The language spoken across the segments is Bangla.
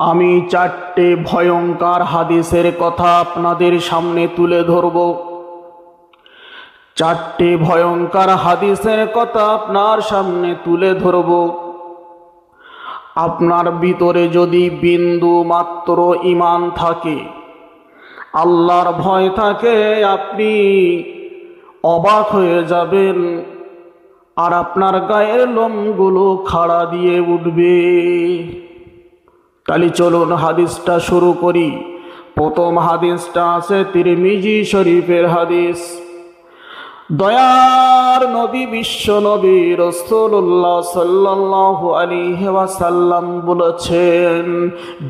আমি চারটে ভয়ঙ্কর হাদিসের কথা আপনাদের সামনে তুলে ধরব। চারটে ভয়ঙ্কর হাদিসের কথা আপনার সামনে তুলে ধরব। আপনার ভিতরে যদি বিন্দু মাত্র ঈমান থাকে, আল্লাহর ভয় থাকে, আপনি অবাক হয়ে যাবেন আর আপনার গায়ের লোমগুলো খাড়া দিয়ে উঠবে। তাহলে চলুন হাদিসটা শুরু করি। প্রথম হাদিসটা আছে তিরমিজি শরীফের হাদিস। দয়ার নবী বিশ্ব নবী রাসূলুল্লাহ সাল্লাল্লাহু আলাইহি ওয়াসাল্লাম বলেছেন,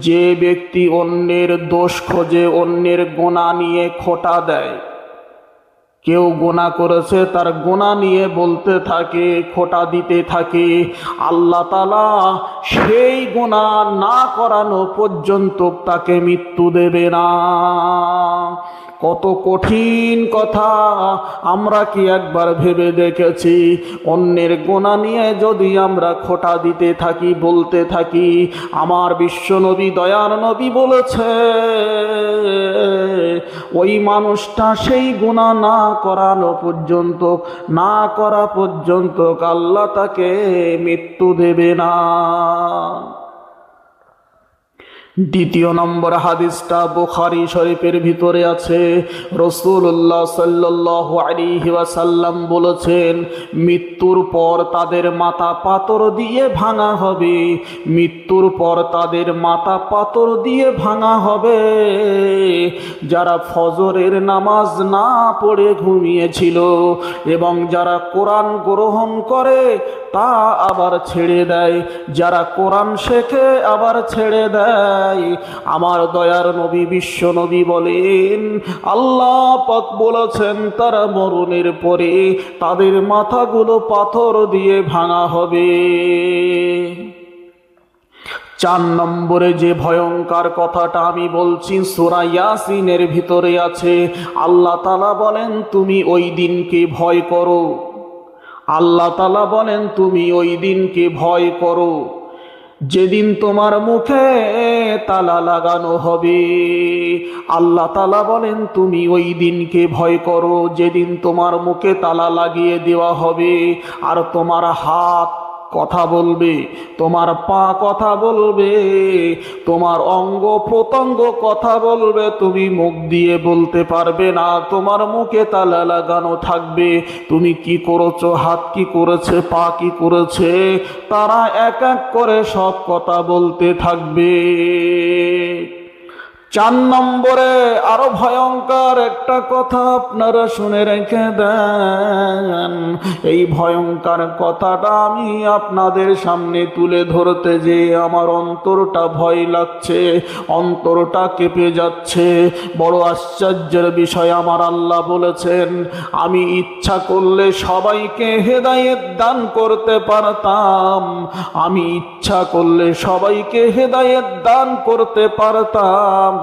যে ব্যক্তি অন্যের দোষ খোঁজে, অন্যের গুনাহ নিয়ে খোঁটা দেয়, কেউ গুনাহ করেছে তার গুনাহ নিয়ে বলতে থাকে, খোঁটা দিতে থাকে, আল্লাহ তাআলা সেই গুনাহ না করানো পর্যন্ত তাকে মৃত্যু দেবে না। কত কঠিন কথা! আমরা কি একবার ভেবে দেখেছি? অন্যের গুনাহ নিয়ে যদি আমরা খোঁটা দিতে থাকি, বলতে থাকি, আমার বিশ্বনবী দয়ার নবী বলেছে, ওই মানুষটা সেই গুনাহ না করানো পর্যন্ত, না করা পর্যন্ত আল্লাহ তাকে মৃত্যু দেবে না। দ্বিতীয় নম্বর হাদিসটা বুখারী শরীফের ভিতরে আছে। রাসূলুল্লাহ সাল্লাল্লাহু আলাইহি ওয়াসাল্লাম বলেছেন, মৃত্যুর পর তাদের মাথা পাথর দিয়ে ভাঙা হবে। মৃত্যুর পর তাদের মাথা পাথর দিয়ে ভাঙা হবে যারা ফজরের নামাজ না পড়ে ঘুমিয়েছিল এবং যারা কোরআন গ্রহণ করে তা আবার ছেড়ে দেয়, যারা কোরআন শেখে আবার ছেড়ে দেয়। আমার দয়ার নবী বিশ্ব নবী বলেন, আল্লাহ পাক বলেছেন তারা মরণের পরে তাদের মাথাগুলো পাথর দিয়ে ভাঙা হবে। চার নম্বরে যে ভয়ঙ্কর কথাটা আমি বলছি সূরা ইয়াসিনের ভিতরে আছে। আল্লাহ তাআলা বলেন, তুমি ওই দিনকে ভয় করো। আল্লাহ তাআলা বলেন, তুমি ওই দিনকে ভয় করো যেদিন তোমার মুখে তালা লাগানো হবে। আল্লাহ তাআলা বলেন, তুমি ওই দিনকে ভয় করো যেদিন তোমার মুখে তালা লাগিয়ে দেওয়া হবে, আর তোমার হাত কথা বলবে, তোমার পা কথা বলবে, তোমার অঙ্গ প্রত্যঙ্গ কথা বলবে, তুমি মুখ দিয়ে বলতে পারবে না, তোমার মুখে তালা লাগানো থাকবে। তুমি কি করেছো, হাত কি করেছে, পা কি করেছে, তারা এক এক করে সব কথা বলতে থাকবে। চার নম্বরে আরো ভয়ঙ্কর একটা কথা আপনারা শুনে রেখে দেন। এই ভয়ঙ্কর কথাটা আমি আপনাদের সামনে তুলে ধরতে যে আমার অন্তরটা ভয় লাগছে, অন্তরটা কেঁপে যাচ্ছে। বড় আশ্চর্যের বিষয়, আমার আল্লাহ বলেছেন, আমি ইচ্ছা করলে সবাইকে হেদায়েত দান করতে পারতাম, আমি ইচ্ছা করলে সবাইকে হেদায়েত দান করতে পারতাম,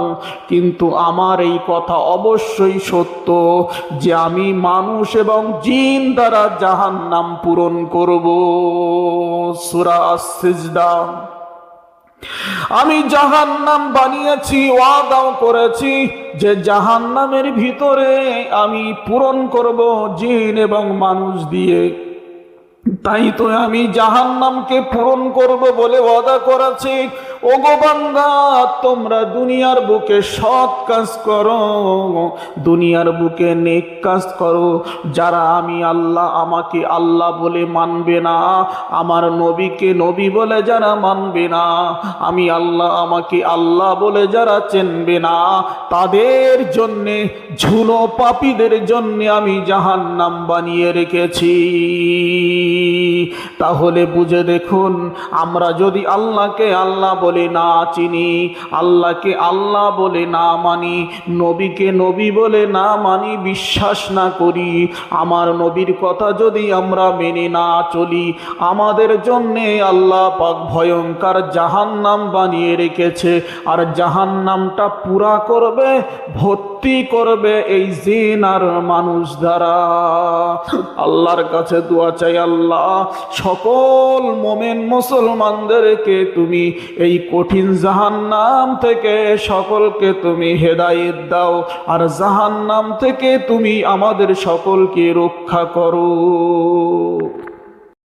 কিন্তু আমার এই কথা অবশ্যই সত্য যে আমি মানুষ এবং জিন দ্বারা জাহান্নাম পূরণ করব। সূরা আস-সিজদা। আমি জাহান্নাম বানিয়েছি, ওয়াদাও করেছি যে জাহান্নামের ভিতরে আমি পূরণ করব জিন এবং মানুষ দিয়ে। তাই তো আমি জাহান্নামকে পূরণ করব বলে ওয়াদা করেছি। ওগো বান্দা, তোমরা দুনিয়ার বুকে সৎ কাজ করো, দুনিয়ার বুকে নেক কাজ করো। যারা আমি আল্লাহ, আমাকে আল্লাহ বলে মানবে না, আমার নবীকে নবী বলে যারা মানবে না, আমি আল্লাহ, আমাকে আল্লাহ বলে যারা চিনবে না, তাদের জন্যে, ঝুনো পাপীদের জন্যে আমি জাহান্নাম বানিয়ে রেখেছি। তাহলে বুঝে দেখুন, আমরা যদি আল্লাহকে আল্লাহ বলে না চিনি, আল্লাহকে আল্লাহ বলে না মানি, নবীকে নবী বলে না মানি, বিশ্বাস না করি, আমার নবীর কথা যদি আমরা মেনে না চলি, আমাদের জন্যে আল্লাহ পাক ভয়ঙ্কর জাহান্নাম বানিয়ে রেখেছে। আর জাহান্নামটা পুরা করবে, ভর্তি ভর্তি করবে এই জিন আর মানুষ দ্বারা। আল্লাহর কাছে দোয়া চাই, আল্লাহ সকল মোমেন মুসলমানদেরকে তুমি এই কঠিন জাহান্নাম থেকে সকলকে তুমি হেদায়েত দাও, আর জাহান্নাম থেকে তুমি আমাদের সকলকে রক্ষা করো।